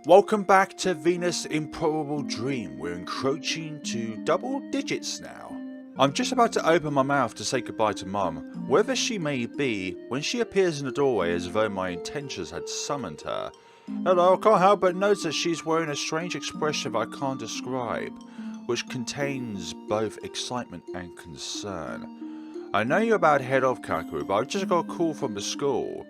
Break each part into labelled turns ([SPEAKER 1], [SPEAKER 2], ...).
[SPEAKER 1] Welcome back to Venus Improbable Dream. We're encroaching to double digits now. I'm just about to open my mouth to say goodbye to Mum, wherever she may be, when she appears in the doorway as though my intentions had summoned her. Hello, I can't help but notice that she's wearing a strange expression I can't describe, which contains both excitement and concern. I know you're about to head off, Kakeru, but I've just got a call from the school.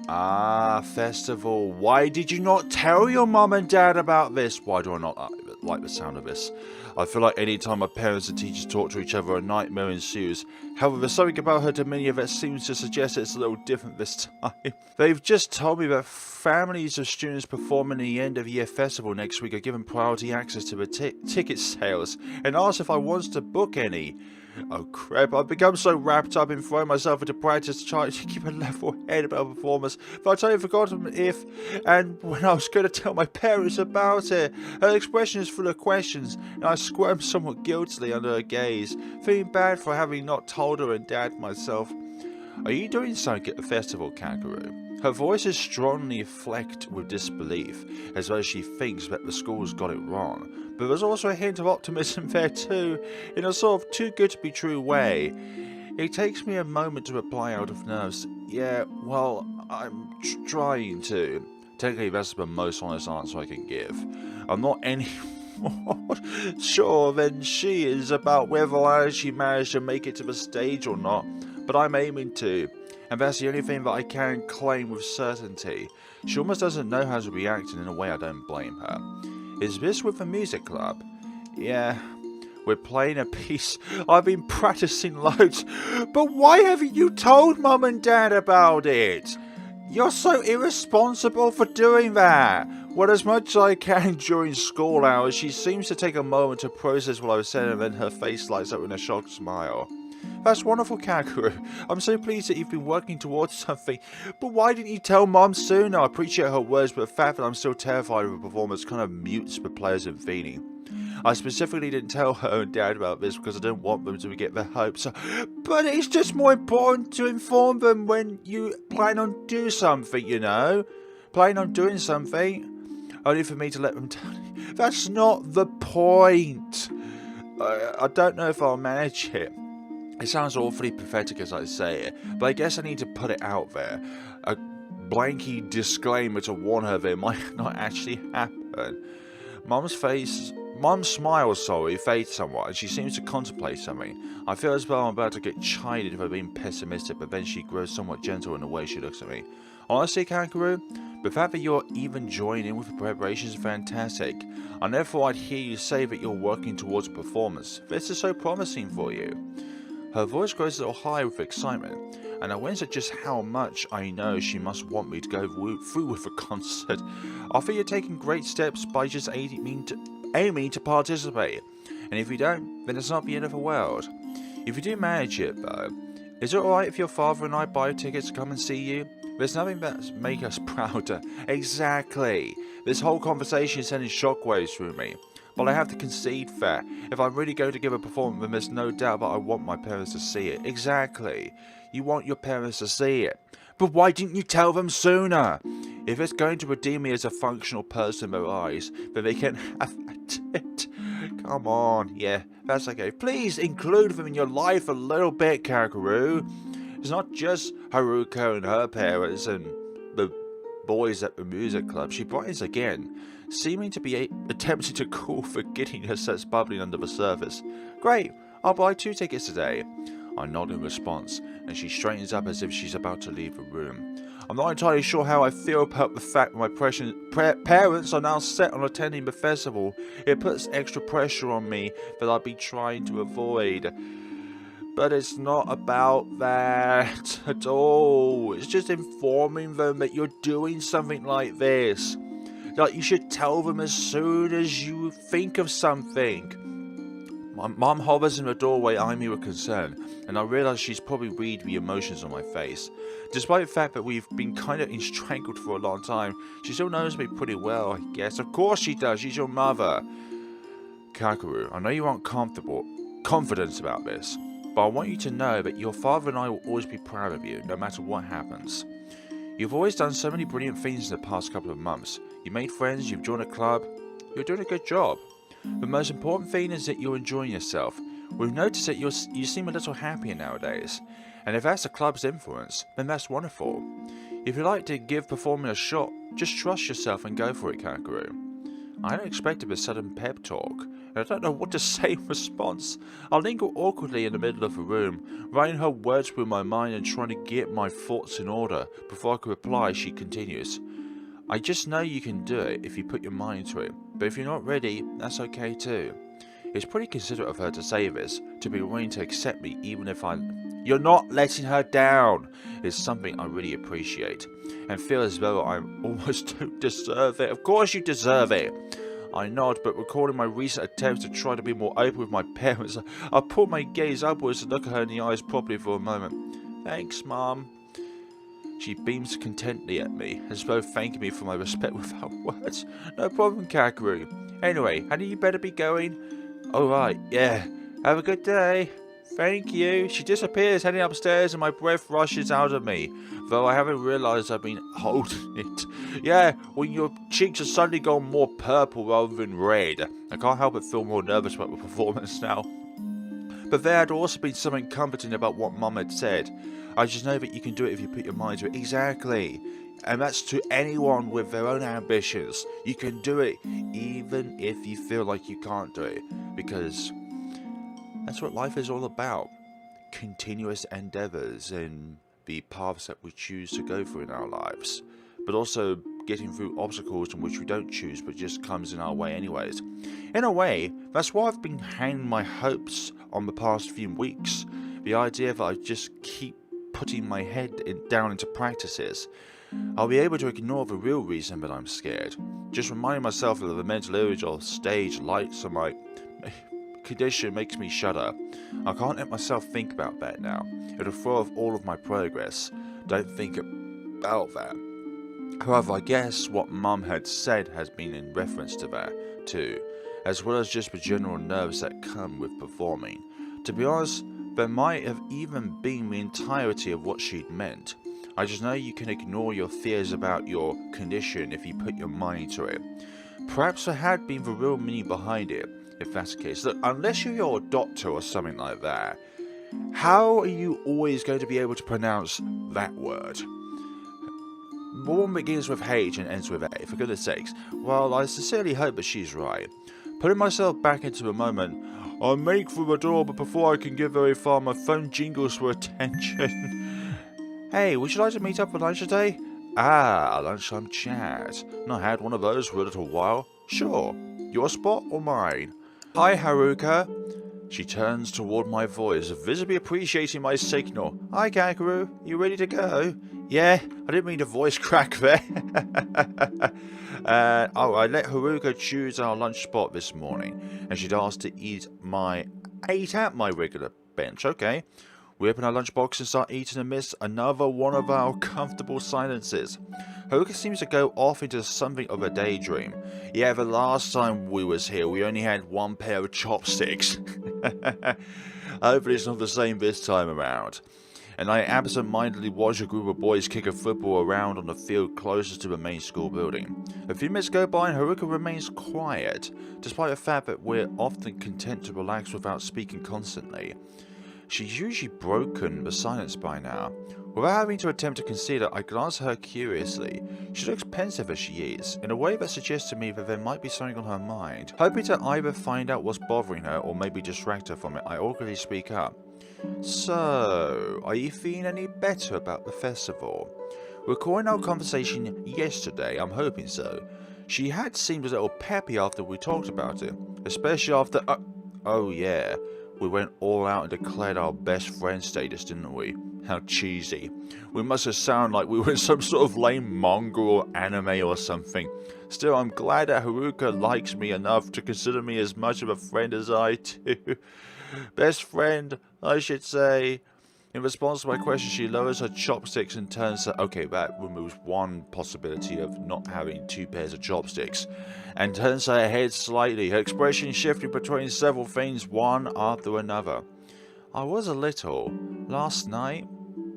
[SPEAKER 1] Ah, festival. Why did you not tell your mum and dad about this? Why do I not like the sound of this? I feel like any time my parents and teachers talk to each other, a nightmare ensues. However, there's something about her demeanour that seems to suggest it's a little different this time. They've just told me that families of students performing the end of year festival next week are given priority access to the ticket sales and asked if I want to book any. Oh crap, I've become so wrapped up in throwing myself into practice trying to keep a level head about performance that I totally forgotten if and when I was going to tell my parents about it. Her expression is full of questions and I squirm somewhat guiltily under her gaze, feeling bad for having not told her and dad myself. Are you doing something at the festival, Kakeru? Her voice is strongly flecked with disbelief, as though she thinks that the school's got it wrong. But there's also a hint of optimism there too, in a sort of too good to be true way. It takes me a moment to reply out of nerves. Yeah, well, I'm trying to. Technically, that's the most honest answer I can give. I'm not any more sure than she is about whether I actually managed to make it to the stage or not, but I'm aiming to. And that's the only thing that I can claim with certainty. She almost doesn't know how to react, and in a way I don't blame her. Is this with the music club? Yeah, we're playing a piece I've been practicing loads. But why haven't you told Mum and Dad about it? You're so irresponsible for doing that. Well, as much as I can during school hours, she seems to take a moment to process what I was saying, and then her face lights up with a shocked smile. That's wonderful, Kakeru. I'm so pleased that you've been working towards something. But why didn't you tell Mom sooner? I appreciate her words, but the fact that I'm still terrified of the performance kind of mutes the players in feeling. I specifically didn't tell her and Dad about this because I didn't want them to get their hopes up. But it's just more important to inform them when you plan on doing something, you know? Plan on doing something. Only for me to let them tell you. That's not the point. I don't know if I'll manage it. It sounds awfully pathetic as I say it, but I guess I need to put it out there. A blanky disclaimer to warn her that it might not actually happen. Mum's smile, fades somewhat, and she seems to contemplate something. I feel as though I'm about to get chided for being pessimistic, but then she grows somewhat gentle in the way she looks at me. Honestly, Kakeru, the fact that you're even joining in with the preparations is fantastic. I never thought I'd hear you say that you're working towards a performance. This is so promising for you. Her voice grows a little high with excitement, and I wince at just how much I know she must want me to go through with the concert. I feel you're taking great steps by just aiming to participate, and if you don't, then it's not the end of the world. If you do manage it, though, is it alright if your father and I buy tickets to come and see you? There's nothing that makes us prouder. Exactly. This whole conversation is sending shockwaves through me. But I have to concede that if I'm really going to give a performance, then there's no doubt that I want my parents to see it. Exactly. You want your parents to see it. But why didn't you tell them sooner? If it's going to redeem me as a functional person in their eyes, then they can have it. Come on. Yeah, that's okay. Please include them in your life a little bit, Kakeru. It's not just Haruko and her parents and the boys at the music club. She brightens again, seeming to be attempting to cool forgettiness that's bubbling under the surface. Great, I'll buy 2 tickets today. I nod in response, and she straightens up as if she's about to leave the room. I'm not entirely sure how I feel about the fact that my parents are now set on attending the festival. It puts extra pressure on me that I'd be trying to avoid. But it's not about that at all. It's just informing them that you're doing something like this. Like, you should tell them as soon as you think of something. My mum hovers in the doorway eyeing me with concern, and I realise she's probably read the emotions on my face. Despite the fact that we've been kind of strangled for a long time, she still knows me pretty well, I guess. Of course she does, she's your mother. Kakeru, I know you aren't confident about this, but I want you to know that your father and I will always be proud of you, no matter what happens. You've always done so many brilliant things in the past couple of months. You made friends, you've joined a club, you're doing a good job. The most important thing is that you're enjoying yourself. We've noticed that you seem a little happier nowadays, and if that's the club's influence, then that's wonderful. If you'd like to give performing a shot, just trust yourself and go for it, Kakeru. I don't expect a sudden pep talk, and I don't know what to say in response. I linger awkwardly in the middle of the room, writing her words through my mind and trying to get my thoughts in order. Before I can reply, she continues. I just know you can do it if you put your mind to it, but if you're not ready, that's okay too. It's pretty considerate of her to say this, to be willing to accept me even if You're not letting her down! It's something I really appreciate, and feel as though I almost don't deserve it. Of course you deserve it! I nod, but recalling my recent attempts to try to be more open with my parents, I pull my gaze upwards and look at her in the eyes properly for a moment. Thanks, Mom. She beams contentedly at me, as though thanking me for my respect without words. No problem, Kakeru. Anyway, hadn't you better be going? Alright, yeah. Have a good day. Thank you. She disappears, heading upstairs, and my breath rushes out of me, though I haven't realised I've been holding it. Yeah, when your cheeks have suddenly gone more purple rather than red. I can't help but feel more nervous about the performance now. But there had also been something comforting about what Mum had said. I just know that you can do it if you put your mind to it. Exactly. And that's to anyone with their own ambitions. You can do it even if you feel like you can't do it. Because that's what life is all about. Continuous endeavours in the paths that we choose to go through in our lives. But also getting through obstacles in which we don't choose but just comes in our way anyways. In a way, that's why I've been hanging my hopes on the past few weeks. The idea that I just keep putting my head down into practices. I'll be able to ignore the real reason that I'm scared. Just reminding myself of the mental image or stage lights on my condition makes me shudder. I can't let myself think about that now. It'll throw off all of my progress. Don't think about that. However, I guess what Mum had said has been in reference to that too, as well as just the general nerves that come with performing. To be honest, there might have even been the entirety of what she'd meant. I just know you can ignore your fears about your condition if you put your mind to it. Perhaps there had been the real meaning behind it, if that's the case. Look, unless you're a doctor or something like that, how are you always going to be able to pronounce that word? One begins with H and ends with A, for goodness sakes. Well, I sincerely hope that she's right. Putting myself back into the moment, I make for the door, but before I can get very far, my phone jingles for attention. Hey, would you like to meet up for lunch today? Ah, a lunchtime chat. Not had one of those for a little while. Sure. Your spot or mine? Hi, Haruka. She turns toward my voice, visibly appreciating my signal. Hi, Kakeru. You ready to go? Yeah, I didn't mean to voice crack there. I let Haruka choose our lunch spot this morning, and she'd asked to eat at my regular bench. Okay. We open our lunchbox and start eating amidst another one of our comfortable silences. Haruka seems to go off into something of a daydream. Yeah, the last time we was here, we only had one pair of chopsticks. Hopefully it's not the same this time around. And I absent-mindedly watch a group of boys kick a football around on the field closest to the main school building. A few minutes go by and Haruka remains quiet, despite the fact that we're often content to relax without speaking constantly. She's usually broken the silence by now. Without having to attempt to conceal it, I glance at her curiously. She looks pensive as she is, in a way that suggests to me that there might be something on her mind. Hoping to either find out what's bothering her or maybe distract her from it, I awkwardly speak up. So, are you feeling any better about the festival? Recalling our conversation yesterday, I'm hoping so. She had seemed a little peppy after we talked about it, especially after... oh yeah. We went all out and declared our best friend status, didn't we? How cheesy. We must have sounded like we were in some sort of lame manga or anime or something. Still, I'm glad that Haruka likes me enough to consider me as much of a friend as I do. Best friend, I should say. In response to my question, she lowers her chopsticks and turns to... Okay, that removes one possibility of not having two pairs of chopsticks. And turns her head slightly, her expression shifting between several things, one after another. I was a little, last night,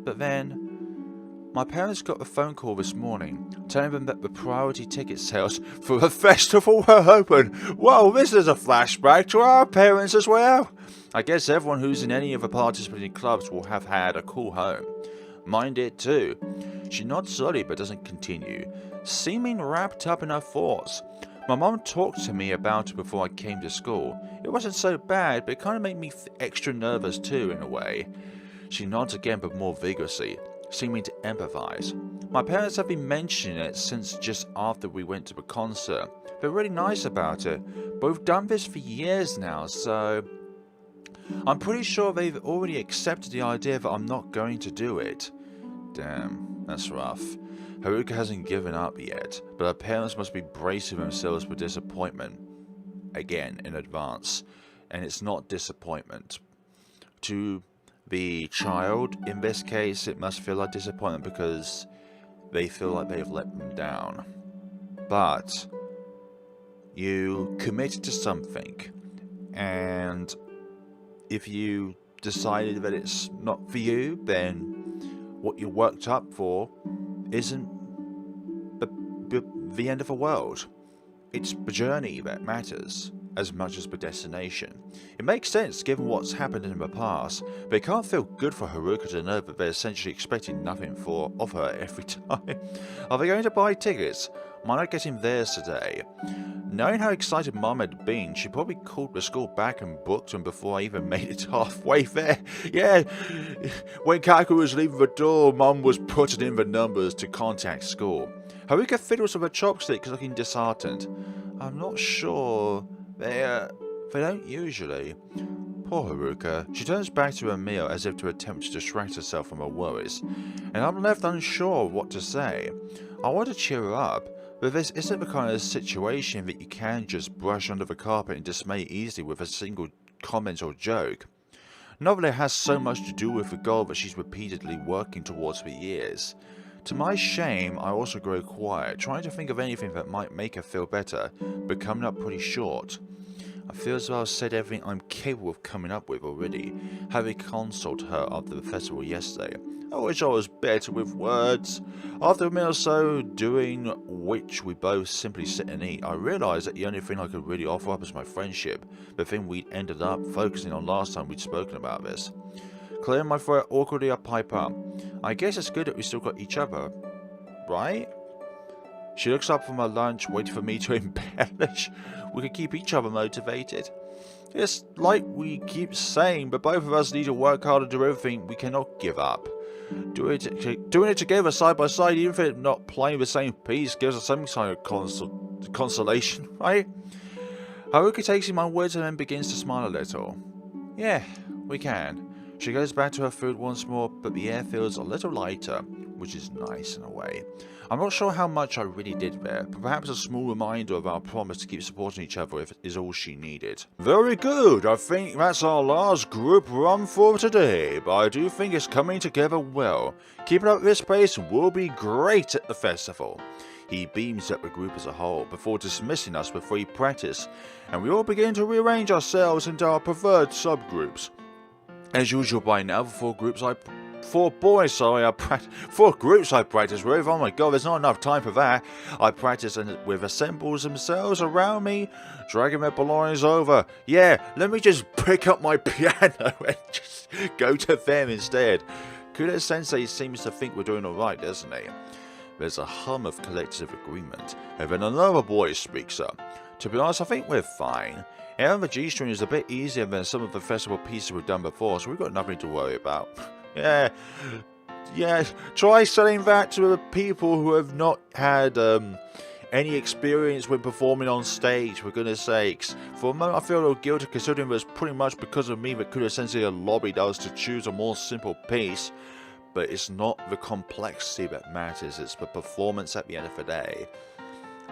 [SPEAKER 1] but then... My parents got a phone call this morning telling them that the priority ticket sales for the festival were open. Well, this is a flashback to our parents as well. I guess everyone who's in any of the participating clubs will have had a call home. Mine did too. She nods slowly but doesn't continue, seeming wrapped up in her thoughts. My mom talked to me about it before I came to school. It wasn't so bad, but it kind of made me extra nervous too, in a way. She nods again but more vigorously, seeming to empathize. My parents have been mentioning it since just after we went to the concert. They're really nice about it, but we've done this for years now, so I'm pretty sure they've already accepted the idea that I'm not going to do it. Damn, that's rough. Haruka hasn't given up yet, but her parents must be bracing themselves for disappointment. Again, in advance. And it's not disappointment. To the child, in this case, it must feel like disappointment because they feel like they've let them down. But you committed to something, and if you decided that it's not for you, then what you worked up for isn't the end of the world. It's the journey that matters as much as the destination. It makes sense given what's happened in the past, but it can't feel good for Haruka to know that they're essentially expecting nothing of her every time. Are they going to buy tickets? Might not getting theirs today. Knowing how excited Mum had been, she probably called the school back and booked them before I even made it halfway there. Yeah, when Kakeru was leaving the door, Mum was putting in the numbers to contact school. Haruka fiddles with her chopsticks, looking disheartened. I'm not sure. They don't usually. Poor Haruka. She turns back to her meal as if to attempt to distract herself from her worries, and I'm left unsure of what to say. I want to cheer her up, but this isn't the kind of situation that you can just brush under the carpet and dismay easily with a single comment or joke. Not that it has so much to do with the goal that she's repeatedly working towards for years. To my shame, I also grow quiet, trying to think of anything that might make her feel better, but coming up pretty short. I feel as though I've said everything I'm capable of coming up with already, having consulted her after the festival yesterday. I wish I was better with words. After a minute or so, during which we both simply sit and eat, I realised that the only thing I could really offer up is my friendship, the thing we'd ended up focusing on last time we'd spoken about this. Clearing my throat awkwardly, I pipe up. I guess it's good that we still got each other, right? She looks up from her lunch, waiting for me to embellish. We can keep each other motivated. It's like we keep saying, but both of us need to work hard and do everything. We cannot give up. Doing it together side by side, even if it's not playing the same piece, gives us some kind of consolation, right? Haruka takes in my words and then begins to smile a little. Yeah, we can. She goes back to her food once more, but the air feels a little lighter, which is nice in a way. I'm not sure how much I really did there, but perhaps a small reminder of our promise to keep supporting each other is all she needed. Very good, I think that's our last group run for today, but I do think it's coming together well. Keeping up this pace will be great at the festival. He beams at the group as a whole before dismissing us with free practice, and we all begin to rearrange ourselves into our preferred subgroups. As usual by now, the four groups I practice with. Oh my god, there's not enough time for that. I practice with assembles themselves around me, dragging their belongings over. Yeah, let me just pick up my piano and just go to them instead. Kuda Sensei seems to think we're doing alright, doesn't he? There's a hum of collective agreement, and then another boy speaks up. To be honest, I think we're fine. And the G-string is a bit easier than some of the festival pieces we've done before, so we've got nothing to worry about. Yeah, try selling that to the people who have not had any experience with performing on stage, for goodness sakes. For a moment I feel a little guilty considering it was pretty much because of me that Kuda Sensei lobbied us to choose a more simple piece. But it's not the complexity that matters, it's the performance at the end of the day.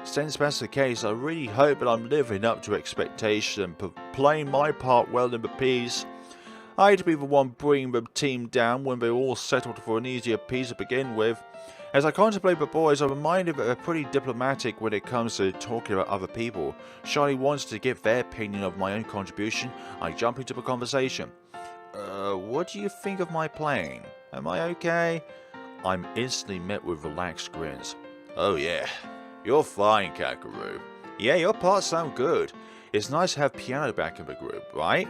[SPEAKER 1] Since that's the case, I really hope that I'm living up to expectation and playing my part well in the piece. I hate to be the one bringing the team down when they're all settled for an easier piece to begin with. As I contemplate the boys, I'm reminded that they're pretty diplomatic when it comes to talking about other people. Charlie wants to give their opinion of my own contribution. I jump into the conversation. What do you think of my playing? Am I okay? I'm instantly met with relaxed grins. Oh yeah, you're fine, Kakeru. Yeah, your parts sound good. It's nice to have piano back in the group, right?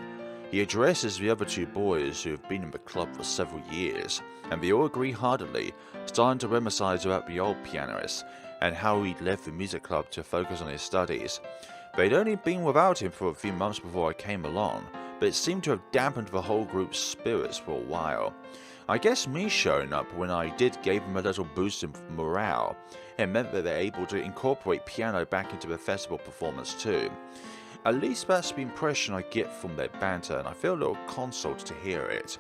[SPEAKER 1] He addresses the other two boys who have been in the club for several years, and they all agree heartily, starting to reminisce about the old pianist and how he'd left the music club to focus on his studies. They'd only been without him for a few months before I came along, but it seemed to have dampened the whole group's spirits for a while. I guess me showing up when I did gave them a little boost in morale. It meant that they're able to incorporate piano back into the festival performance too. At least that's the impression I get from their banter, and I feel a little consoled to hear it.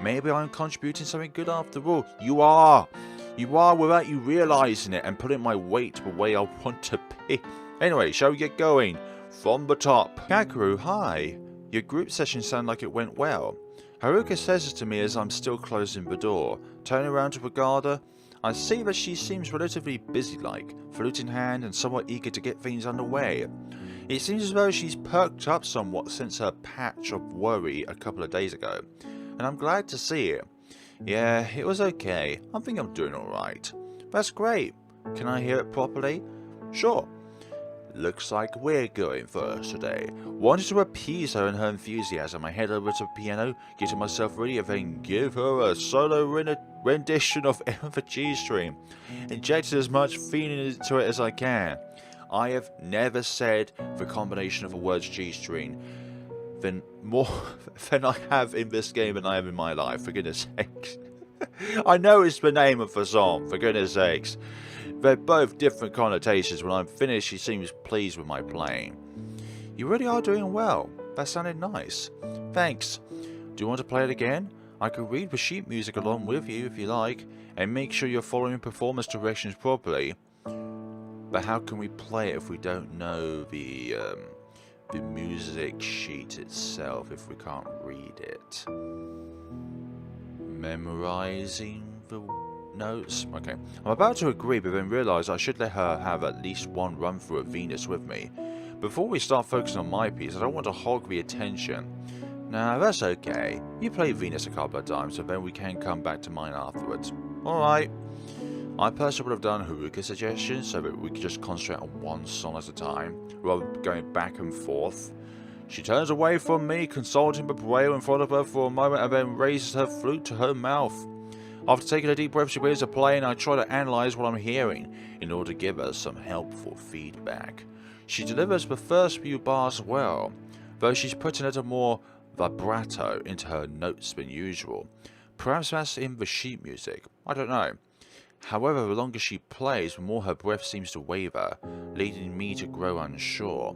[SPEAKER 1] Maybe I'm contributing something good after all. You are! You are without you realising it and putting my weight the way I want to be. Anyway, shall we get going? From the top. Kakeru, hi. Your group session sounded like it went well. Haruka says it to me as I'm still closing the door. Turning around to regard her, I see that she seems relatively busy-like, flute in hand and somewhat eager to get things underway. It seems as though she's perked up somewhat since her patch of worry a couple of days ago, and I'm glad to see it. Yeah, it was okay. I think I'm doing alright. That's great. Can I hear it properly? Sure. Looks like we're going first today. Wanted to appease her and her enthusiasm, I head over to the piano, getting myself ready, and then give her a solo rendition of the G string. Injected as much feeling into it as I can. I have never said the combination of the words G string than more than I have in this game than I have in my life, for goodness sakes. I know it's the name of the song, for goodness sakes. They're both different connotations. When I'm finished, she seems pleased with my playing. You really are doing well. That sounded nice. Thanks. Do you want to play it again? I could read the sheet music along with you if you like, and make sure you're following performance directions properly. But how can we play it if we don't know the music sheet itself, if we can't read it? Memorizing the notes? Okay. I'm about to agree, but then realise I should let her have at least one run through of Venus with me. Before we start focusing on my piece, I don't want to hog the attention. Nah, that's okay. You played Venus a couple of times, so then we can come back to mine afterwards. Alright. I personally would have done Haruka's suggestion so that we could just concentrate on one song at a time, rather than going back and forth. She turns away from me, consulting the braille in front of her for a moment, and then raises her flute to her mouth. After taking a deep breath, she begins to play, and I try to analyse what I'm hearing, in order to give her some helpful feedback. She delivers the first few bars well, though she's putting a little more vibrato into her notes than usual. Perhaps that's in the sheet music, I don't know. However, the longer she plays, the more her breath seems to waver, leading me to grow unsure.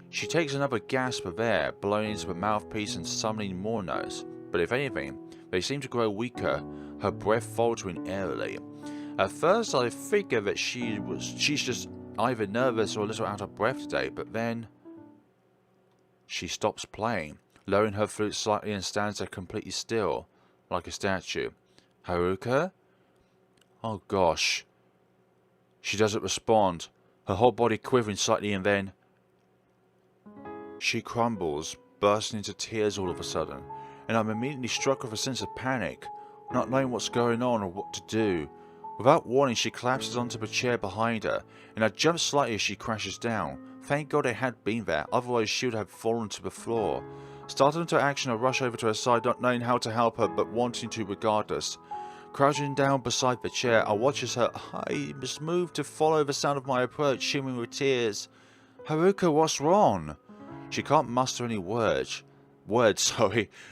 [SPEAKER 1] She takes another gasp of air, blowing into the mouthpiece and summoning more notes, but if anything, they seem to grow weaker, her breath faltering airily. At first I figured that she's just either nervous or a little out of breath today, but then she stops playing, lowering her flute slightly and stands there completely still, like a statue. Haruka? Oh gosh. She doesn't respond, her whole body quivering slightly, and then she crumbles, bursting into tears all of a sudden, and I'm immediately struck with a sense of panic, not knowing what's going on or what to do. Without warning, she collapses onto the chair behind her, and I jump slightly as she crashes down. Thank God it had been there, otherwise she would have fallen to the floor. Startled into action, I rush over to her side, not knowing how to help her, but wanting to regardless. Crouching down beside the chair, I watch as her eyes move to follow the sound of my approach, shimmering with tears. Haruka, what's wrong? She can't muster any words,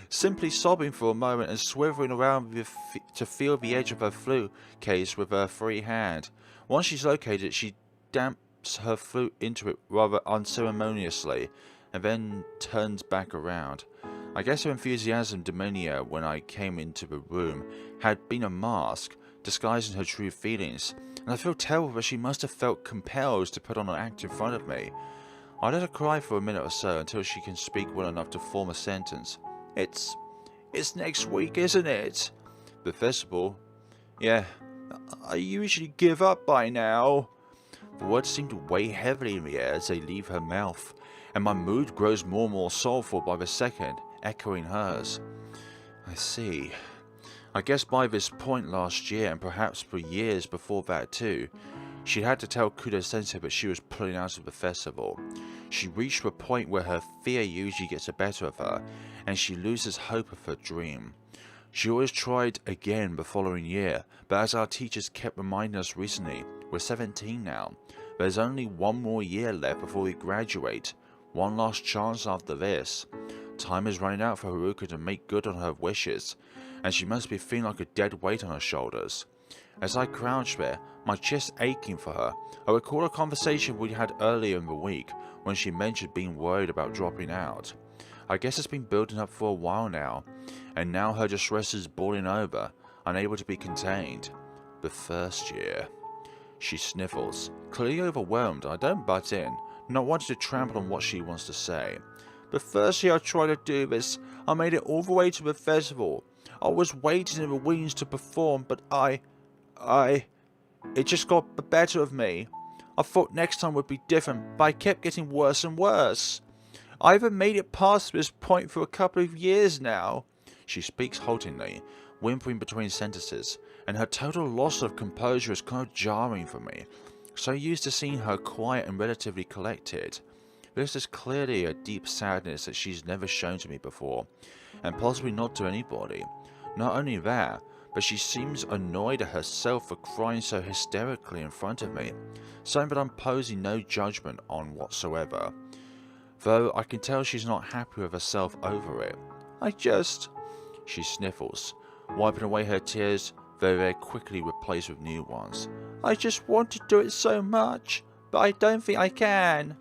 [SPEAKER 1] simply sobbing for a moment and swivering around to feel the edge of her flute case with her free hand. Once she's located it, she damps her flute into it rather unceremoniously, and then turns back around. I guess her enthusiasm demeanor when I came into the room had been a mask, disguising her true feelings, and I feel terrible that she must have felt compelled to put on an act in front of me. I let her cry for a minute or so until she can speak well enough to form a sentence. It's next week, isn't it? The festival? Yeah, I usually give up by now. The words seem to weigh heavily in the air as they leave her mouth, and my mood grows more and more soulful by the second, echoing hers. I see. I guess by this point last year, and perhaps for years before that too, she had to tell Kudo-sensei that she was pulling out of the festival. She reached a point where her fear usually gets the better of her, and she loses hope of her dream. She always tried again the following year, but as our teachers kept reminding us recently, we're 17 now. There's only one more year left before we graduate. One last chance after this. Time is running out for Haruka to make good on her wishes, and she must be feeling like a dead weight on her shoulders. As I crouch there, my chest aching for her, I recall a conversation we had earlier in the week when she mentioned being worried about dropping out. I guess it's been building up for a while now, and now her distress is boiling over, unable to be contained. The first year. She sniffles, clearly overwhelmed. I don't butt in, not wanting to trample on what she wants to say. The first year I tried to do this, I made it all the way to the festival. I was waiting in the wings to perform, but it just got the better of me. I thought next time would be different, but I kept getting worse and worse. I haven't made it past this point for a couple of years now. She speaks haltingly, whimpering between sentences, and her total loss of composure is kind of jarring for me. So used to seeing her quiet and relatively collected. This is clearly a deep sadness that she's never shown to me before, and possibly not to anybody. Not only that, but she seems annoyed at herself for crying so hysterically in front of me, something that I'm posing no judgment on whatsoever. Though I can tell she's not happy with herself over it. She sniffles, wiping away her tears, though they're quickly replaced with new ones. I just want to do it so much, but I don't think I can.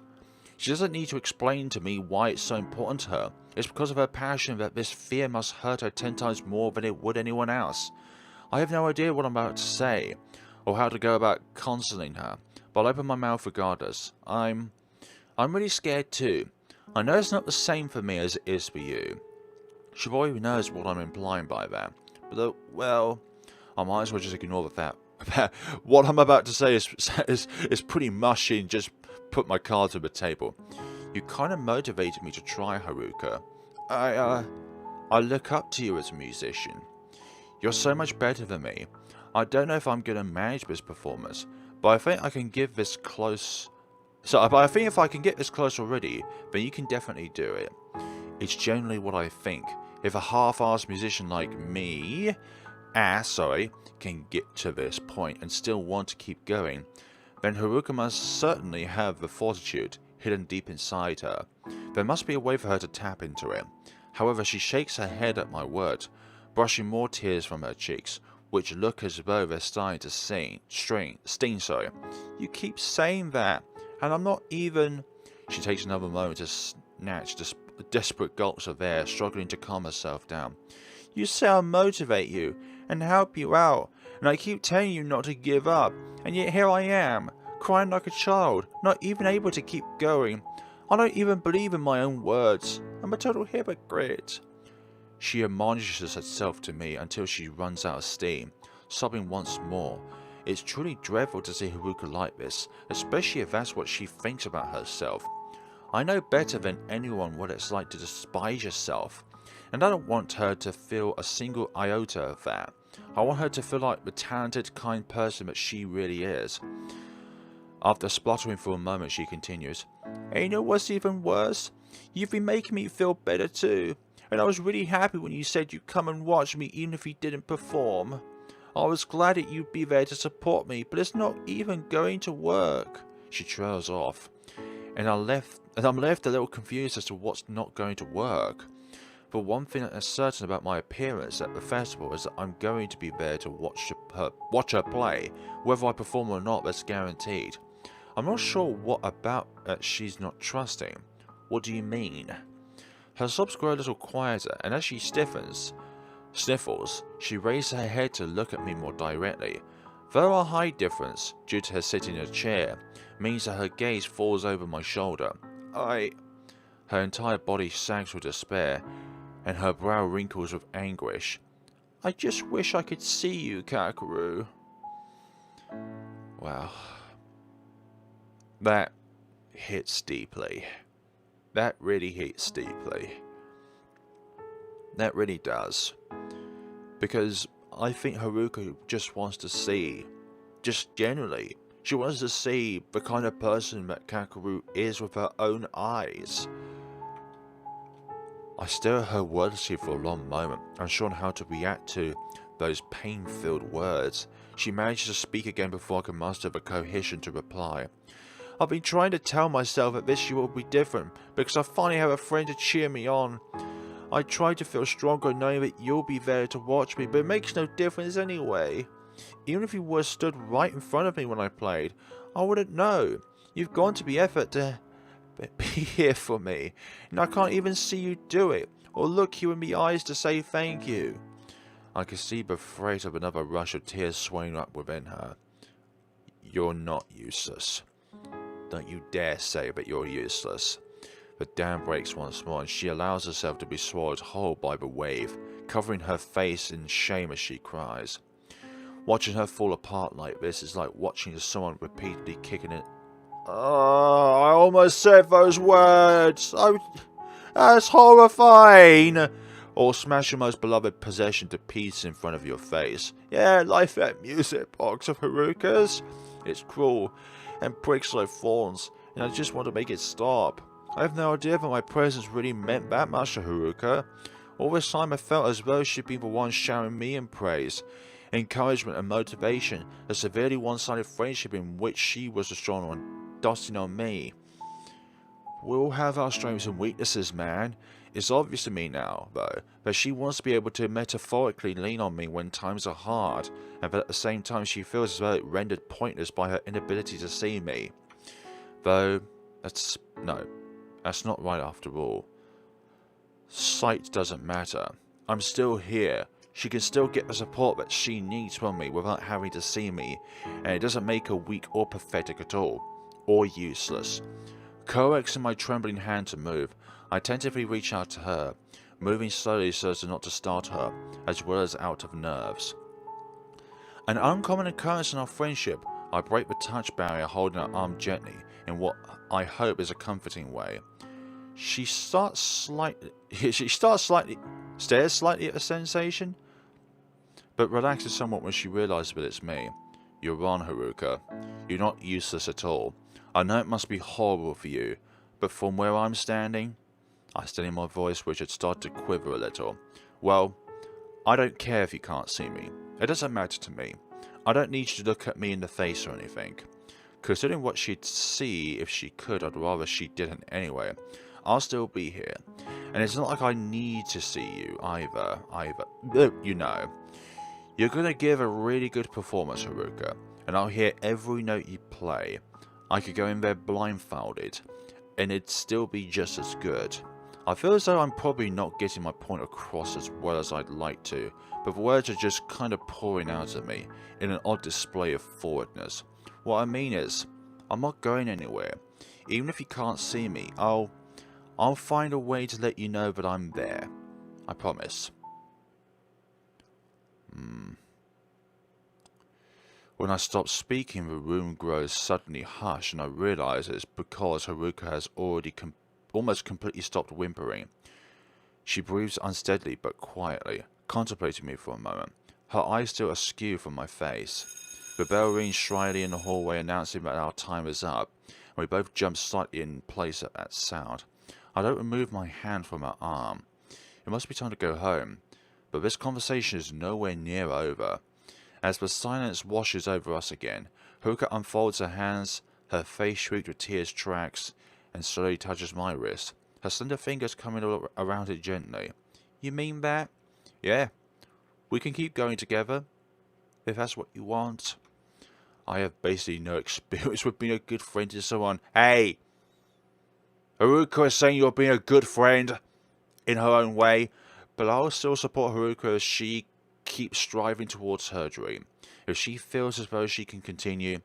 [SPEAKER 1] She doesn't need to explain to me why it's so important to her. It's because of her passion that this fear must hurt her 10 times more than it would anyone else. I have no idea what I'm about to say, or how to go about counseling her, but I'll open my mouth regardless. I'm really scared too. I know it's not the same for me as it is for you. She probably knows what I'm implying by that, but well, I might as well just ignore that. What I'm about to say is pretty mushy and just put my cards on the table. You kind of motivated me to try, Haruka. I look up to you as a musician. You're so much better than me. I don't know if I'm going to manage this performance, but I think I can give this close. But I think if I can get this close already, then you can definitely do it. It's generally what I think. If a half-assed musician like me, can get to this point and still want to keep going, then Haruka must certainly have the fortitude hidden deep inside her. There must be a way for her to tap into it. However, she shakes her head at my words, brushing more tears from her cheeks, which look as though they're starting to sting. You keep saying that, and I'm not even... She takes another moment to snatch desperate gulps of air, struggling to calm herself down. You say I'll motivate you and help you out, and I keep telling you not to give up, and yet here I am, crying like a child, not even able to keep going. I don't even believe in my own words. I'm a total hypocrite. She admonishes herself to me until she runs out of steam, sobbing once more. It's truly dreadful to see Haruka like this, especially if that's what she thinks about herself. I know better than anyone what it's like to despise yourself, and I don't want her to feel a single iota of that. I want her to feel like the talented, kind person that she really is. After spluttering for a moment, she continues, "And you know what's even worse? You've been making me feel better too. And I was really happy when you said you'd come and watch me even if you didn't perform. I was glad that you'd be there to support me, but it's not even going to work." She trails off, and I'm left a little confused as to what's not going to work. For one thing that is certain about my appearance at the festival is that I'm going to be there to watch her play. Whether I perform or not, that's guaranteed. I'm not sure what about she's not trusting. What do you mean? Her sobs grow a little quieter, and as she sniffles, she raises her head to look at me more directly. Though our height difference, due to her sitting in a chair, means that her gaze falls over my shoulder, her entire body sags with despair, and her brow wrinkles with anguish. I just wish I could see you, Kakeru. Wow. That hits deeply. That really hits deeply. That really does. Because I think Haruka just wants to see. Just generally. She wants to see the kind of person that Kakeru is with her own eyes. I stare at her wordlessly for a long moment, unsure on how to react to those pain-filled words. She manages to speak again before I can muster the cohesion to reply. I've been trying to tell myself that this year will be different, because I finally have a friend to cheer me on. I try to feel stronger knowing that you'll be there to watch me, but it makes no difference anyway. Even if you were stood right in front of me when I played, I wouldn't know. You've gone to the effort to be here for me, and I can't even see you do it, or look you in the eyes to say thank you. I could see the threat of another rush of tears swelling up within her. You're not useless. Don't you dare say that you're useless. The dam breaks once more, and she allows herself to be swallowed whole by the wave, covering her face in shame as she cries. Watching her fall apart like this is like watching someone repeatedly kicking it. Oh, I almost said those words. That's horrifying. Or smash your most beloved possession to pieces in front of your face. Yeah, like that music box of Haruka's. It's cruel and pricks like thorns, and I just want to make it stop. I have no idea that my presence really meant that much to Haruka. All this time I felt as though she'd been the one showering me in praise, encouragement and motivation, a severely one-sided friendship in which she was the strong one, dusting on me. We all have our strengths and weaknesses, man. It's obvious to me now, though, that she wants to be able to metaphorically lean on me when times are hard, and that at the same time she feels as though it rendered pointless by her inability to see me. Though, that's not right after all. Sight doesn't matter. I'm still here. She can still get the support that she needs from me without having to see me, and it doesn't make her weak or pathetic at all, or useless. Coaxing my trembling hand to move, I tentatively reach out to her, moving slowly so as not to start her, as well as out of nerves. An uncommon occurrence in our friendship, I break the touch barrier holding her arm gently, in what I hope is a comforting way. She stares slightly at the sensation, but relaxes somewhat when she realizes that it's me. You're wrong, Haruka. You're not useless at all. I know it must be horrible for you, but from where I'm standing, I steady my voice, which had started to quiver a little. Well, I don't care if you can't see me. It doesn't matter to me. I don't need you to look at me in the face or anything. Considering what she'd see if she could, I'd rather she didn't anyway. I'll still be here. And it's not like I need to see you either. You know. You're gonna give a really good performance, Haruka, and I'll hear every note you play. I could go in there blindfolded, and it'd still be just as good. I feel as though I'm probably not getting my point across as well as I'd like to, but the words are just kind of pouring out of me, in an odd display of forwardness. What I mean is, I'm not going anywhere. Even if you can't see me, I'll find a way to let you know that I'm there. I promise. When I stop speaking, the room grows suddenly hushed, and I realize it's because Haruka has already almost completely stopped whimpering. She breathes unsteadily but quietly, contemplating me for a moment, her eyes still askew from my face. The bell rings shyly in the hallway, announcing that our time is up, and we both jump slightly in place at that sound. I don't remove my hand from her arm. It must be time to go home, but this conversation is nowhere near over. As the silence washes over us again, Haruka unfolds her hands, her face streaked with tears tracks, and slowly touches my wrist, her slender fingers coming around it gently. You mean that? Yeah. We can keep going together, if that's what you want. I have basically no experience with being a good friend to someone. Hey! Haruka is saying you're being a good friend, in her own way, but I'll still support Haruka as she keeps striving towards her dream. If she feels as though she can continue,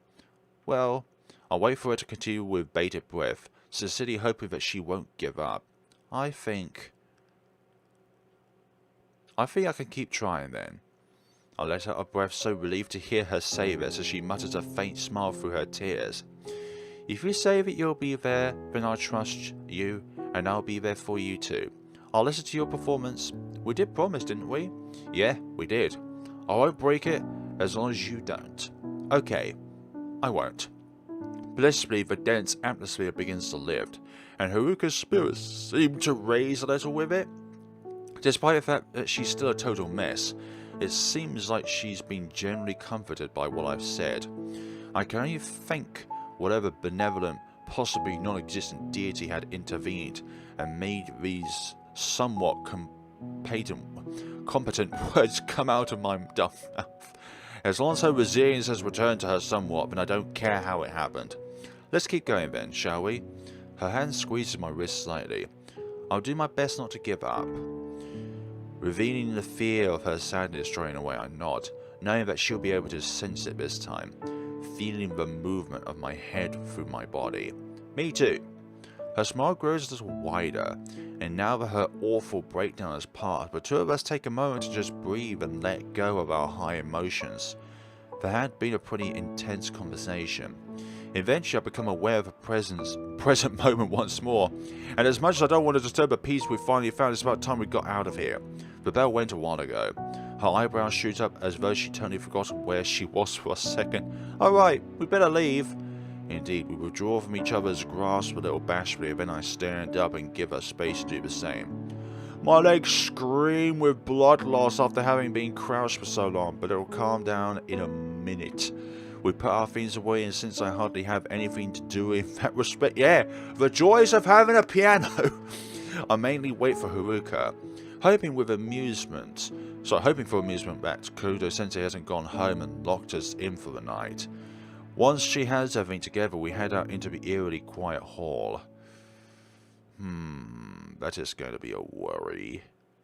[SPEAKER 1] well, I'll wait for her to continue with bated breath, sincerely hoping that she won't give up. I think I can keep trying then. I let out a breath, so relieved to hear her say this as she mutters a faint smile through her tears. If you say that you'll be there, then I'll trust you, and I'll be there for you too. I'll listen to your performance. We did promise, didn't we? Yeah, we did. I won't break it as long as you don't. Okay, I won't. Blissfully, the dense atmosphere begins to lift, and Haruka's spirits seem to raise a little with it. Despite the fact that she's still a total mess, it seems like she's been generally comforted by what I've said. I can only thank whatever benevolent, possibly non-existent deity had intervened and made these somewhat competent words come out of my dumb mouth. As long as her resilience has returned to her somewhat, then I don't care how it happened. Let's keep going then, shall we? Her hand squeezes my wrist slightly. I'll do my best not to give up. Revealing the fear of her sadness drawing away, I nod, knowing that she'll be able to sense it this time, feeling the movement of my head through my body. Me too. Her smile grows a little wider, and now that her awful breakdown has passed, the two of us take a moment to just breathe and let go of our high emotions. There had been a pretty intense conversation. Eventually I become aware of the present moment once more, and as much as I don't want to disturb the peace we finally found, it's about time we got out of here. The bell went a while ago. Her eyebrows shoot up as though she'd totally forgotten where she was for a second. Alright, we better leave. Indeed, we withdraw from each other's grasp a little bashfully, and then I stand up and give her space to do the same. My legs scream with blood loss after having been crouched for so long, but it'll calm down in a minute. We put our things away, and since I hardly have anything to do in that respect, yeah, the joys of having a piano, I mainly wait for Haruka, hoping for amusement that Kudo-sensei hasn't gone home and locked us in for the night. Once she has everything together, we head out into the eerily quiet hall. That is going to be a worry.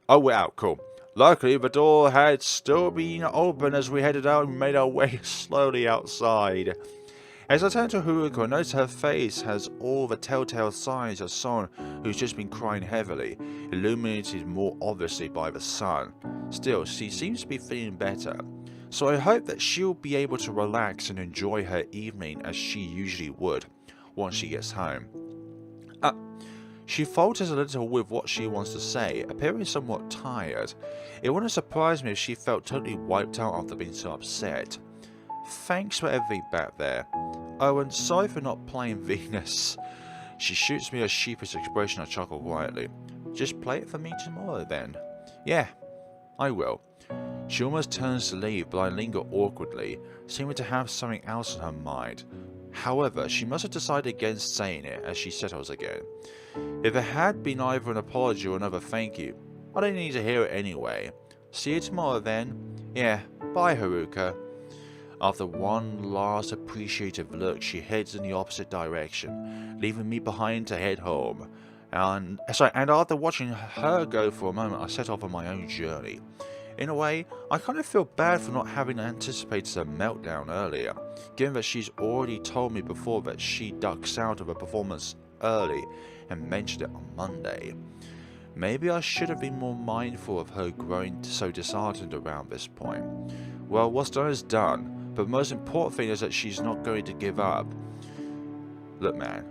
[SPEAKER 1] Oh, we're out, cool. Luckily, the door had still been open as we headed out and made our way slowly outside. As I turn to Haruka, I notice her face has all the telltale signs of someone who's just been crying heavily, illuminated more obviously by the sun. Still, she seems to be feeling better, so I hope that she'll be able to relax and enjoy her evening as she usually would once she gets home. She falters a little with what she wants to say, appearing somewhat tired. It wouldn't surprise me if she felt totally wiped out after being so upset. Thanks for everything back there. Oh, and sorry for not playing Venus. She shoots me a sheepish expression. I chuckle quietly. Just play it for me tomorrow then. Yeah, I will. She almost turns to leave, but I linger awkwardly, seeming to have something else in her mind. However, she must have decided against saying it as she settles again. If it had been either an apology or another thank you, I don't need to hear it anyway. See you tomorrow then. Yeah, bye Haruka. After one last appreciative look, she heads in the opposite direction, leaving me behind to head home. And after watching her go for a moment, I set off on my own journey. In a way, I kind of feel bad for not having anticipated a meltdown earlier, given that she's already told me before that she ducks out of a performance early and mentioned it on Monday. Maybe I should have been more mindful of her growing so disheartened around this point. Well, what's done is done, but the most important thing is that she's not going to give up. Look man,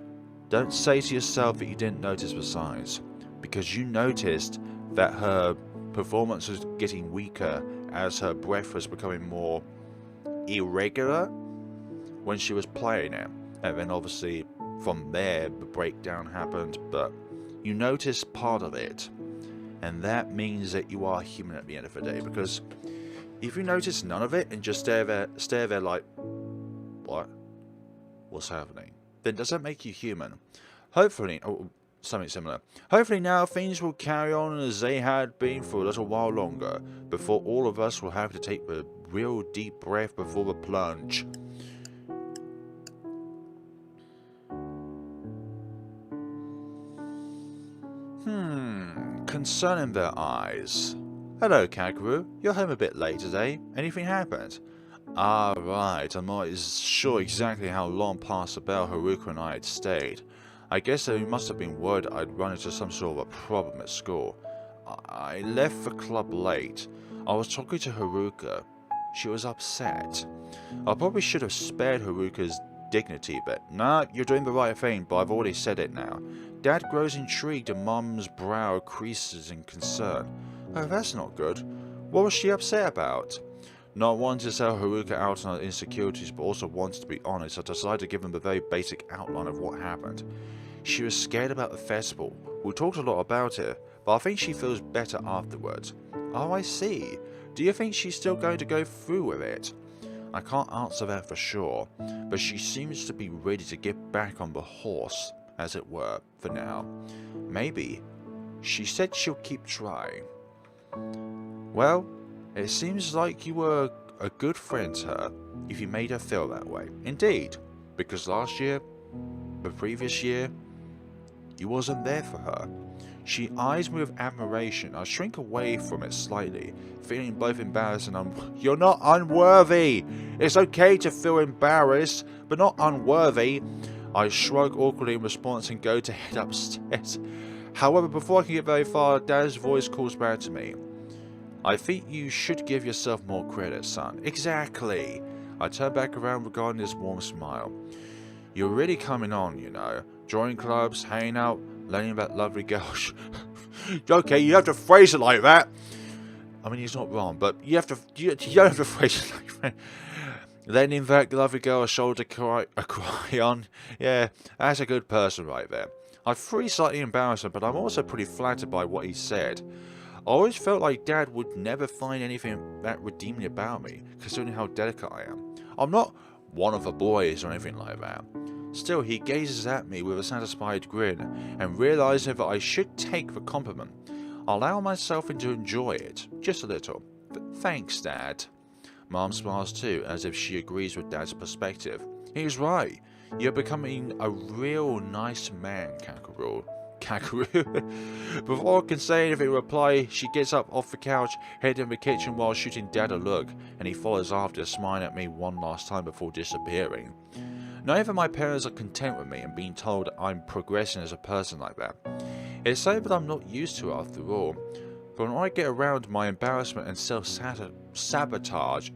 [SPEAKER 1] don't say to yourself that you didn't notice the signs, because you noticed that her performance was getting weaker as her breath was becoming more irregular when she was playing it, and then obviously from there the breakdown happened, but you noticed part of it, and that means that you are human at the end of the day, because if you notice none of it and just stare there like, what's happening, then does that make you human? Hopefully, something similar. Hopefully now things will carry on as they had been for a little while longer, before all of us will have to take a real deep breath before the plunge. Concerning their eyes. Hello Kakeru, you're home a bit late today. Anything happened? Ah right, I'm not sure exactly how long past the bell Haruka and I had stayed. I guess they must have been worried I'd run into some sort of a problem at school. I left the club late. I was talking to Haruka. She was upset. I probably should have spared Haruka's dignity, but nah, you're doing the right thing, but I've already said it now. Dad grows intrigued and Mum's brow creases in concern. Oh, that's not good. What was she upset about? Not wanting to sell Haruka out on her insecurities, but also wanting to be honest, I decided to give them the very basic outline of what happened. She was scared about the festival. We talked a lot about it, but I think she feels better afterwards. Oh, I see. Do you think she's still going to go through with it? I can't answer that for sure, but she seems to be ready to get back on the horse, as it were, for now. Maybe. She said she'll keep trying. Well, it seems like you were a good friend to her, if you made her feel that way. Indeed, because last year, the previous year, you wasn't there for her. She eyes me with admiration. I shrink away from it slightly, feeling both embarrassed and You're not unworthy! It's okay to feel embarrassed, but not unworthy. I shrug awkwardly in response and go to head upstairs. However, before I can get very far, Dad's voice calls back to me. I think you should give yourself more credit, son. Exactly. I turn back around regarding his warm smile. You're really coming on, you know. Joining clubs, hanging out, learning about lovely girls. Okay, you have to phrase it like that. I mean, he's not wrong, but you don't have to phrase it like that. Letting that lovely girl a shoulder cry on. Yeah, that's a good person right there. I feel slightly embarrassed, but I'm also pretty flattered by what he said. I always felt like Dad would never find anything that redeeming about me, considering how delicate I am. I'm not one of the boys or anything like that. Still, he gazes at me with a satisfied grin, and realizing that I should take the compliment, I allow myself to enjoy it, just a little. Thanks, Dad. Mom smiles too, as if she agrees with Dad's perspective. He's right. You're becoming a real nice man, Kakeru. Before I can say anything in reply, she gets up off the couch, heading in the kitchen while shooting Dad a look, and he follows after, smiling at me one last time before disappearing. Neither of my parents are content with me and being told I'm progressing as a person like that. It's something that I'm not used to after all, but when I get around my embarrassment and self-sabotage,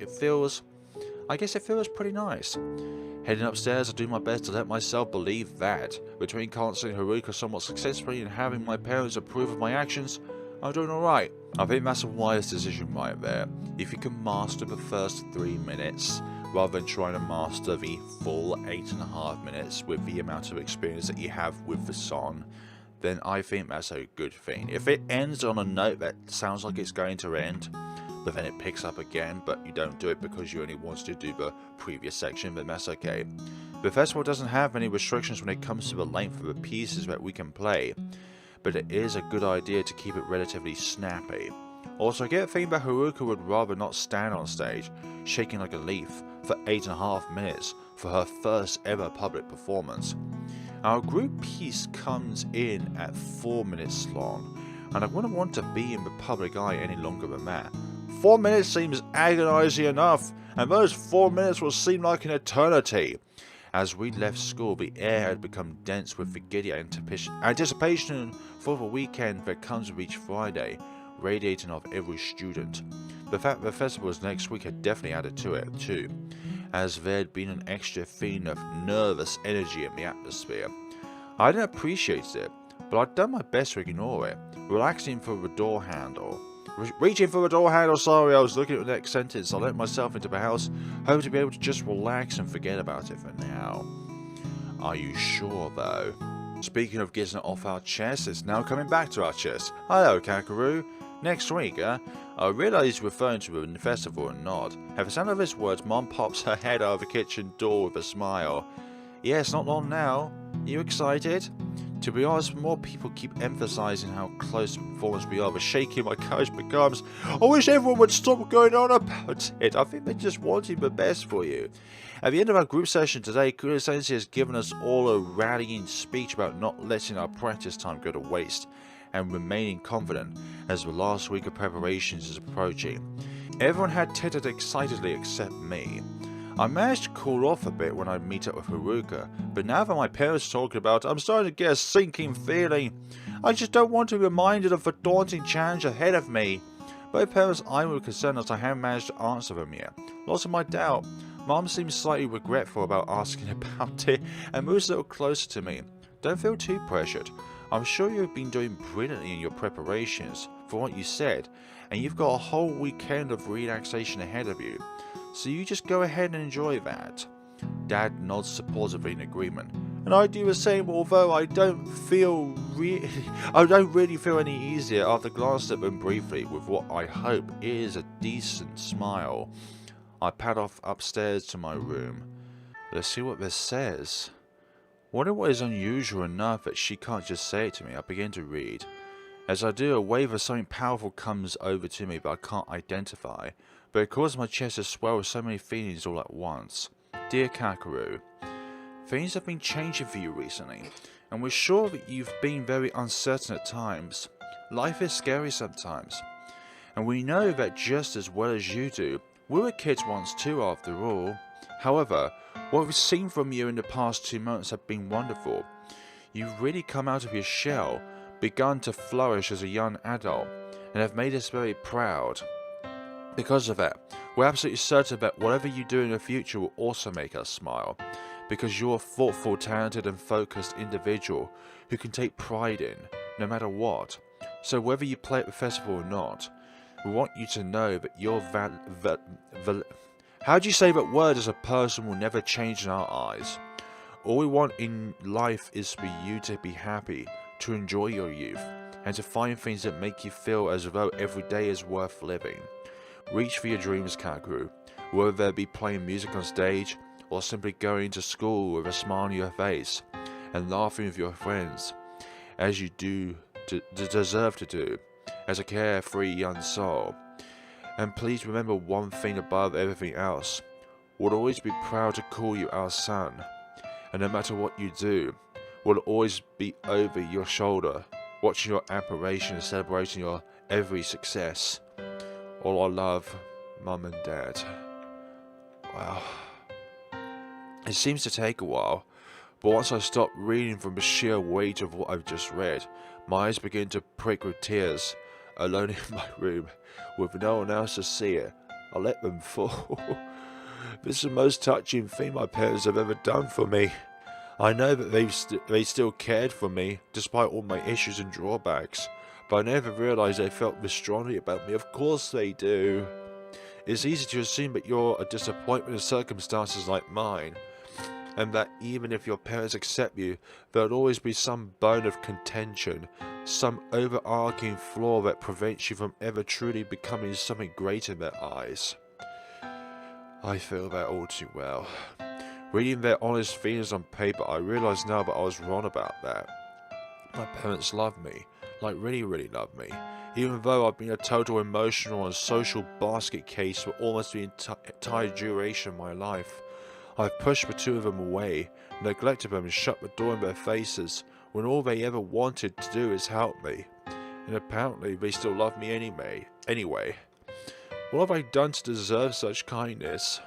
[SPEAKER 1] I guess it feels pretty nice. Heading upstairs, I do my best to let myself believe that, between cancelling Haruka somewhat successfully and having my parents approve of my actions, I'm doing alright. I think that's a wise decision right there. If you can master the first 3 minutes, rather than trying to master the full 8.5 minutes with the amount of experience that you have with the song, then I think that's a good thing. If it ends on a note that sounds like it's going to end, but then it picks up again, but you don't do it because you only want to do the previous section, then that's okay. The festival doesn't have any restrictions when it comes to the length of the pieces that we can play, but it is a good idea to keep it relatively snappy. Also, I get a feeling that Haruka would rather not stand on stage, shaking like a leaf, for 8.5 minutes for her first ever public performance. Our group piece comes in at 4 minutes long, and I wouldn't want to be in the public eye any longer than that. 4 minutes seems agonizing enough, and those 4 minutes will seem like an eternity. As we left school, the air had become dense with the giddy anticipation for the weekend that comes with each Friday, radiating off every student. The fact the festival was next week had definitely added to it too, as there had been an extra feeling of nervous energy in the atmosphere. I didn't appreciate it, but I'd done my best to ignore it, relaxing for the door handle. Reaching for the door handle, sorry, I was looking at the next sentence. I let myself into the house, hoping to be able to just relax and forget about it for now. Are you sure, though? Speaking of getting it off our chest, it's now coming back to our chest. Hello, Kakeru. Next week, I realise he's referring to the festival and nod. At the sound of his words, Mom pops her head out of the kitchen door with a smile. Yes, not long now. You excited? To be honest, more people keep emphasising how close to performance we are, but shaking my courage becomes, I wish everyone would stop going on about it. I think they're just wanting the best for you. At the end of our group session today, Kuro-sensei has given us all a rallying speech about not letting our practice time go to waste, and remaining confident as the last week of preparations is approaching. Everyone had tittered excitedly except me. I managed to cool off a bit when I meet up with Haruka, but now that my parents are talking about it, I'm starting to get a sinking feeling. I just don't want to be reminded of the daunting challenge ahead of me. Both parents eye me with concern as I haven't managed to answer them yet. Lots of my doubt. Mom seems slightly regretful about asking about it and moves a little closer to me. Don't feel too pressured. I'm sure you've been doing brilliantly in your preparations. for what you said, and you've got a whole weekend of relaxation ahead of you. So you just go ahead and enjoy that. Dad nods supportively in agreement, and I do the same, although I don't really feel any easier after glancing at them briefly with what I hope is a decent smile. I pad off upstairs to my room. Let's see what this says. Wonder what is unusual enough that she can't just say it to me. I begin to read. As I do, a wave of something powerful comes over to me that I can't identify, but it causes my chest to swell with so many feelings all at once. Dear Kakeru, things have been changing for you recently, and we're sure that you've been very uncertain at times. Life is scary sometimes, and we know that just as well as you do. We were kids once too, after all. However, what we've seen from you in the past 2 months have been wonderful. You've really come out of your shell, begun to flourish as a young adult, and have made us very proud. Because of that, we're absolutely certain that whatever you do in the future will also make us smile, because you're a thoughtful, talented and focused individual who can take pride in, no matter what. So whether you play at the festival or not, we want you to know that your how do you say that word as a person will never change in our eyes? All we want in life is for you to be happy, to enjoy your youth, and to find things that make you feel as though every day is worth living. Reach for your dreams, Kakeru, whether they be playing music on stage, or simply going to school with a smile on your face, and laughing with your friends, as you deserve to do, as a carefree young soul. And please remember one thing above everything else. We'll always be proud to call you our son, and no matter what you do, we'll always be over your shoulder, watching your aberration and celebrating your every success. All our love, Mum and Dad. Wow. It seems to take a while, but once I stop reading from the sheer weight of what I've just read, my eyes begin to prick with tears. Alone in my room, with no one else to see it, I let them fall. This is the most touching thing my parents have ever done for me. I know that they still cared for me, despite all my issues and drawbacks, but I never realised they felt this strongly about me. Of course they do. It's easy to assume that you're a disappointment in circumstances like mine, and that even if your parents accept you, there'll always be some bone of contention, some overarching flaw that prevents you from ever truly becoming something great in their eyes. I feel that all too well. Reading their honest feelings on paper, I realise now that I was wrong about that. My parents love me, like really, really love me, even though I've been a total emotional and social basket case for almost the entire duration of my life. I've pushed the two of them away, neglected them and shut the door in their faces, when all they ever wanted to do is help me. And apparently they still love me anyway. What have I done to deserve such kindness?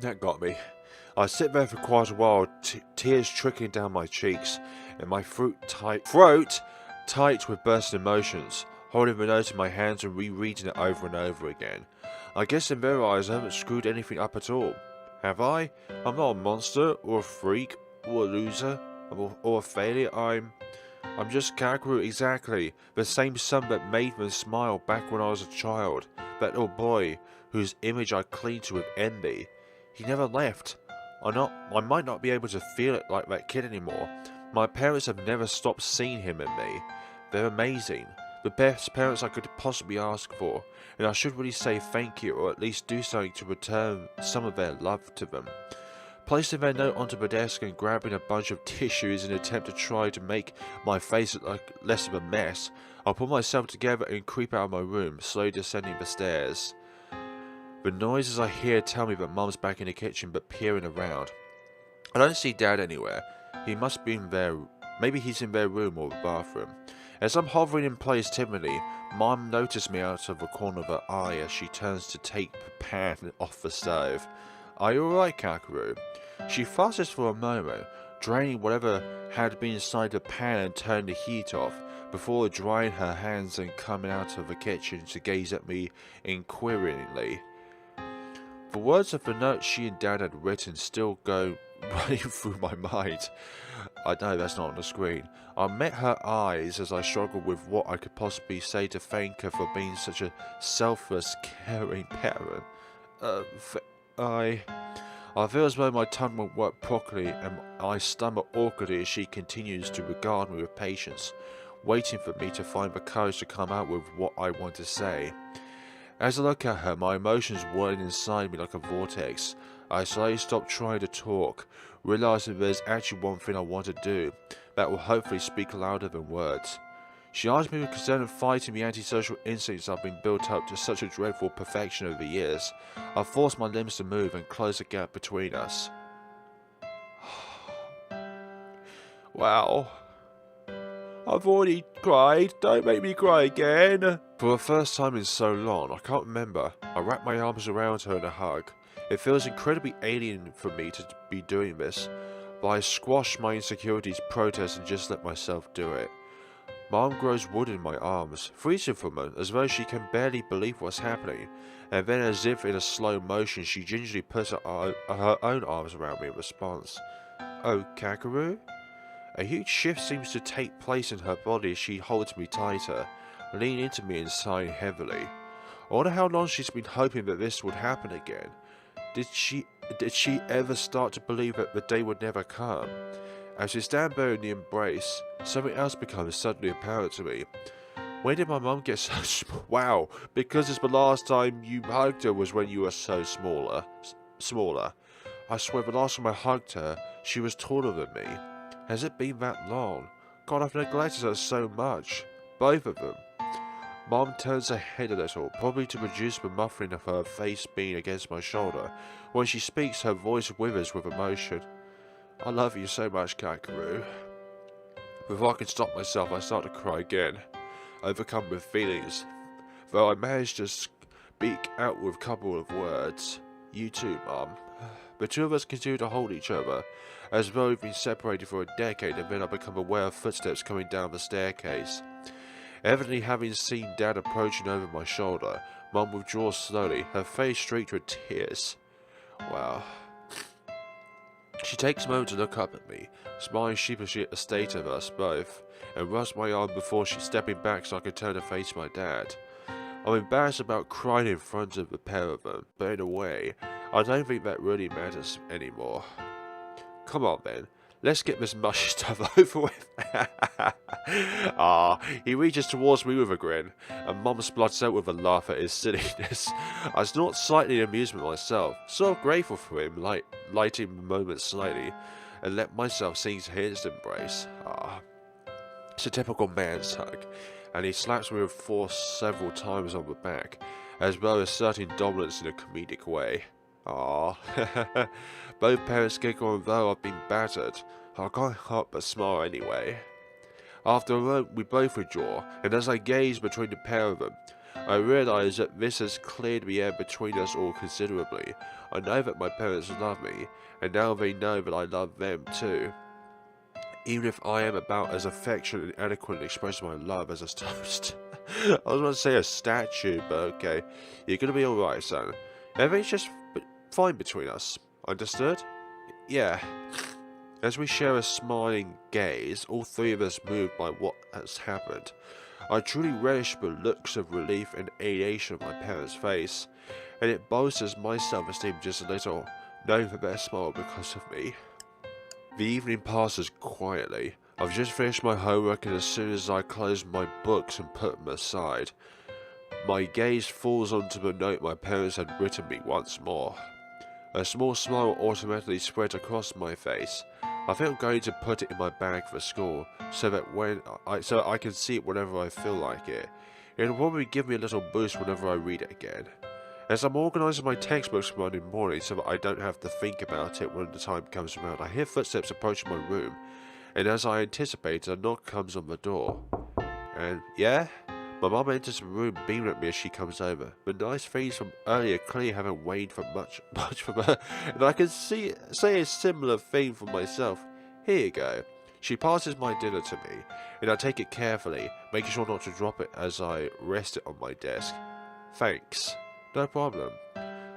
[SPEAKER 1] That got me. I sit there for quite a while, tears trickling down my cheeks, and my throat tight with bursting emotions, holding the note in my hands and rereading it over and over again. I guess in their eyes I haven't screwed anything up at all. Have I? I'm not a monster, or a freak, or a loser, or a failure. I'm just Kakeru, exactly. The same son that made them smile back when I was a child. That little boy, whose image I cling to with envy. He never left. I might not be able to feel it like that kid anymore. My parents have never stopped seeing him in me. They're amazing. The best parents I could possibly ask for, and I should really say thank you, or at least do something to return some of their love to them. Placing their note onto the desk and grabbing a bunch of tissues in an attempt to try to make my face look like less of a mess, I pull myself together and creep out of my room, slowly descending the stairs. The noises I hear tell me that Mum's back in the kitchen but peering around. I don't see Dad anywhere. He must be in their... Maybe he's in their room or the bathroom. As I'm hovering in place timidly, Mum noticed me out of the corner of her eye as she turns to take the pan off the stove. Are you alright, Kakeru? She fuses for a moment, draining whatever had been inside the pan and turning the heat off, before drying her hands and coming out of the kitchen to gaze at me inquiringly. The words of the note she and Dad had written still go running through my mind. I know that's not on the screen. I met her eyes as I struggled with what I could possibly say to thank her for being such a selfless, caring parent. I feel as though my tongue won't work properly and I stammer awkwardly as she continues to regard me with patience, waiting for me to find the courage to come out with what I want to say. As I look at her, my emotions whirling inside me like a vortex. I slowly stop trying to talk, realizing there's actually one thing I want to do that will hopefully speak louder than words. She asked me to consider fighting the antisocial instincts I've been built up to such a dreadful perfection over the years. I forced my limbs to move and close the gap between us. Wow. I've already cried, don't make me cry again. For the first time in so long, I can't remember, I wrap my arms around her in a hug. It feels incredibly alien for me to be doing this, but I squash my insecurities, protest and just let myself do it. My arm grows wood in my arms, freezing for a moment as though she can barely believe what's happening, and then as if in a slow motion she gingerly puts her own arms around me in response. Oh, Kakeru? A huge shift seems to take place in her body as she holds me tighter, leaning into me and sighing heavily. I wonder how long she's been hoping that this would happen again. Did she ever start to believe that the day would never come? As we stand there in the embrace, something else becomes suddenly apparent to me. When did my mum get so small? Wow, because it's the last time you hugged her was when you were so smaller. I swear the last time I hugged her, she was taller than me. Has it been that long? God, I've neglected her so much. Both of them. Mom turns her head a little, probably to reduce the muffling of her face being against my shoulder. When she speaks, her voice withers with emotion. I love you so much, Kakeru. Before I can stop myself, I start to cry again, overcome with feelings. Though I manage to speak out with a couple of words. You too, Mom. The two of us continue to hold each other, as though we've been separated for a decade, and then I become aware of footsteps coming down the staircase. Evidently having seen Dad approaching over my shoulder, Mum withdraws slowly, her face streaked with tears. Wow. She takes a moment to look up at me, smiling sheepishly at the state of us both, and rubs my arm before she's stepping back so I can turn to face my dad. I'm embarrassed about crying in front of the pair of them, but in a way, I don't think that really matters anymore. Come on then, let's get this mushy stuff over with. He reaches towards me with a grin, and Mum splutters out with a laugh at his silliness. I snort slightly in amusement myself, sort of grateful for him, lighting the moment slightly, and let myself sink to his embrace. It's a typical man's hug, and he slaps me with force several times on the back, as well as asserting dominance in a comedic way. Both parents giggle, and though I've been battered, I can't help but smile anyway. After a moment, we both withdraw, and as I gaze between the pair of them, I realise that this has cleared the air between us all considerably. I know that my parents love me, and now they know that I love them too. Even if I am about as affectionate and eloquently expressing my love as a toast. I was going to say a statue, but okay. You're going to be alright, son. Everything's just fine between us. Understood? Yeah. As we share a smiling gaze, all three of us moved by what has happened. I truly relish the looks of relief and elation on my parents' face, and it bolsters my self-esteem just a little, knowing that they smile because of me. The evening passes quietly. I've just finished my homework, and as soon as I close my books and put them aside, my gaze falls onto the note my parents had written me once more. A small smile automatically spreads across my face. I think I'm going to put it in my bag for school, so that I can see it whenever I feel like it. It'll probably give me a little boost whenever I read it again. As I'm organising my textbooks for Monday morning so that I don't have to think about it when the time comes around, I hear footsteps approaching my room, and as I anticipated, a knock comes on the door. And, yeah? My mum enters the room, beaming at me as she comes over. The nice things from earlier clearly haven't waned for much from her, and I can say a similar thing for myself. Here you go. She passes my dinner to me, and I take it carefully, making sure not to drop it as I rest it on my desk. Thanks. No problem.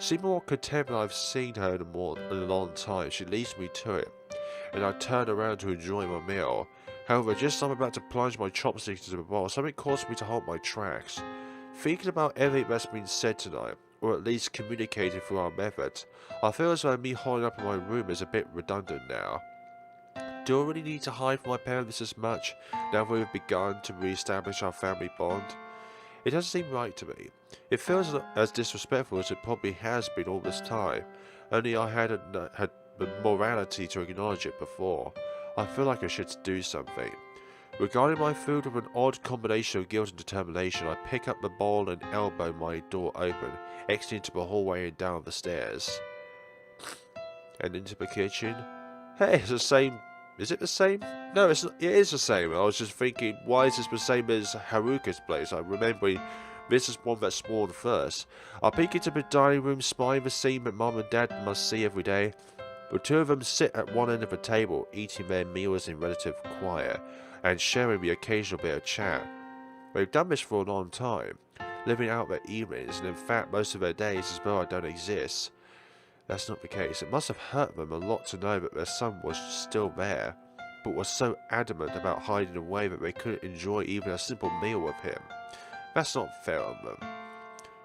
[SPEAKER 2] Seeing more content than I've seen her in a long time, she leads me to it, and I turn around to enjoy my meal. However, just as I'm about to plunge my chopsticks into the bowl, something causes me to halt my tracks. Thinking about everything that's been said tonight, or at least communicated through our methods, I feel as though me holding up in my room is a bit redundant now. Do I really need to hide from my parents this much, now that we've begun to re-establish our family bond? It doesn't seem right to me. It feels as disrespectful as it probably has been all this time, only I hadn't had the morality to acknowledge it before. I feel like I should do something. Regarding my food with an odd combination of guilt and determination, I pick up the bowl and elbow my door open, exiting into the hallway and down the stairs. And into the kitchen. Hey, it's the same. Is it the same? No, it is the same. I was just thinking, why is this the same as Haruka's place? I remember this is one that spawned first. I peek into the dining room, spying the scene that Mom and Dad must see every day. The two of them sit at one end of the table, eating their meals in relative quiet, and sharing the occasional bit of chat. They've done this for a long time, living out their evenings, and in fact most of their days as though I don't exist. That's not the case. It must have hurt them a lot to know that their son was still there, but was so adamant about hiding away that they couldn't enjoy even a simple meal with him. That's not fair on them.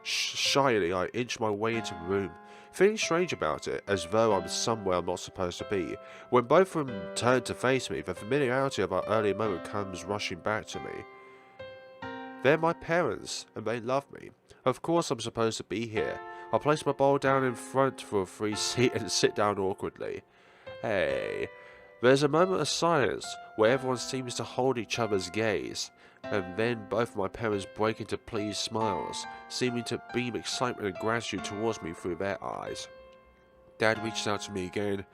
[SPEAKER 2] Shyly, I inch my way into the room, feeling strange about it, as though I'm somewhere I'm not supposed to be. When both of them turn to face me, the familiarity of our earlier moment comes rushing back to me. They're my parents, and they love me. Of course I'm supposed to be here. I place my bowl down in front for a free seat and sit down awkwardly. Hey. There's a moment of silence where everyone seems to hold each other's gaze, and then both my parents break into pleased smiles, seeming to beam excitement and gratitude towards me through their eyes. Dad reaches out to me again,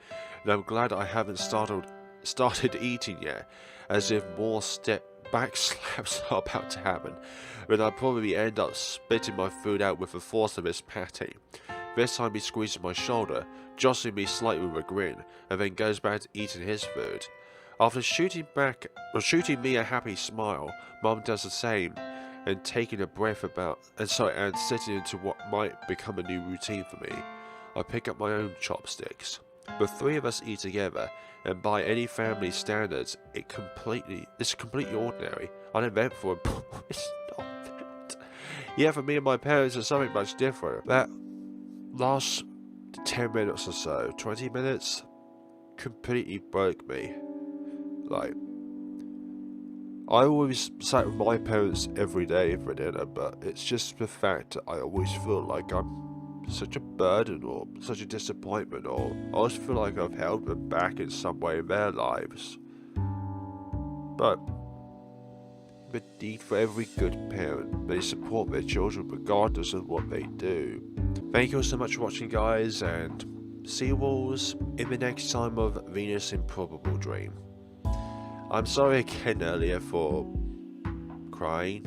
[SPEAKER 2] and I'm glad I haven't started eating yet, as if more back slaps are about to happen, then I'll probably end up spitting my food out with the force of his patty. This time he squeezes my shoulder, jostling me slightly with a grin, and then goes back to eating his food. After shooting me a happy smile, Mum does the same, and taking a breath and setting into what might become a new routine for me. I pick up my own chopsticks. The three of us eat together, and by any family standards, it's completely ordinary, uneventful, and it's not that. Yeah, for me and my parents, it's something much different. That last 10 minutes or so, 20 minutes, completely broke me. Like, I always sat with my parents every day for dinner, but it's just the fact that I always feel like I'm such a burden or such a disappointment, or I always feel like I've held them back in some way in their lives. But indeed, for every good parent, they support their children regardless of what they do. Thank you all so much for watching, guys, and see you all in the next time of Venus Improbable Dream. I'm sorry again earlier for crying,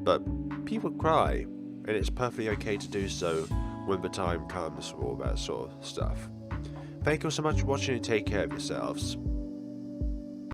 [SPEAKER 2] but people cry, and it's perfectly okay to do so when the time comes for all that sort of stuff. Thank you all so much for watching, and take care of yourselves.